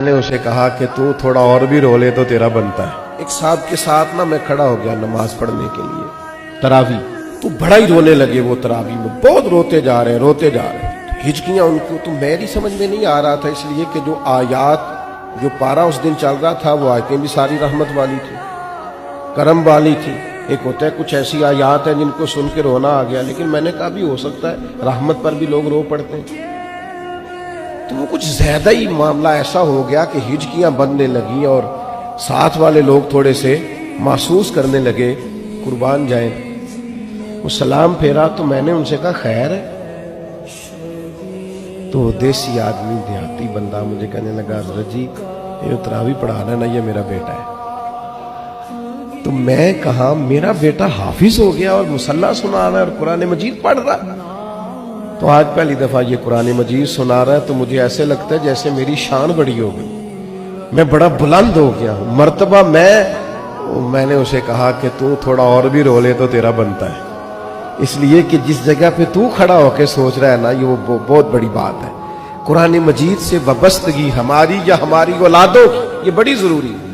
نے اسے کہا کہ تو تھوڑا اور بھی رو لے تو تیرا بنتا ہے۔ ایک صاحب کے ساتھ نا میں کھڑا ہو گیا نماز پڑھنے کے لیے، تراوی، تو بڑا ہی رونے لگے وہ تراوی میں، بہت روتے جا رہے ہیں، ہچکیاں ان کو، تو میری سمجھ میں نہیں آ رہا تھا، اس لیے کہ جو آیات، جو پارا اس دن چل رہا تھا، وہ آیتیں بھی ساری رحمت والی تھی، کرم والی تھی۔ ایک ہوتا ہے کچھ ایسی آیات ہیں جن کو سن کے رونا آ گیا، لیکن میں نے کہا بھی ہو سکتا ہے رحمت پر بھی لوگ رو پڑتے ہیں، تو وہ کچھ زیادہ ہی معاملہ ایسا ہو گیا کہ ہچکیاں بننے لگیں اور ساتھ والے لوگ تھوڑے سے محسوس کرنے لگے، قربان جائیں۔ وہ سلام پھیرا تو میں نے ان سے کہا خیر ہے؟ تو دیسی آدمی، دیہاتی بندہ مجھے کہنے لگا حضرت جی یہ تراوی پڑھا رہا ہے نا، یہ میرا بیٹا ہے۔ تو میں کہا میرا بیٹا حافظ ہو گیا اور مصلی سنا رہا ہے اور قرآن مجید پڑھ رہا ہے؟ تو آج پہلی دفعہ یہ قرآن مجید سنا رہا ہے تو مجھے ایسے لگتا ہے جیسے میری شان بڑی ہو گئی، میں بڑا بلند ہو گیا ہوں مرتبہ۔ میں نے اسے کہا کہ تو تھوڑا اور بھی رو لے تو تیرا بنتا ہے، اس لیے کہ جس جگہ پہ تو کھڑا ہو کے سوچ رہا ہے نا، یہ وہ بہت بڑی بات ہے۔ قرآن مجید سے وابستگی ہماری یا ہماری اولادوں کی، یہ بڑی ضروری ہے۔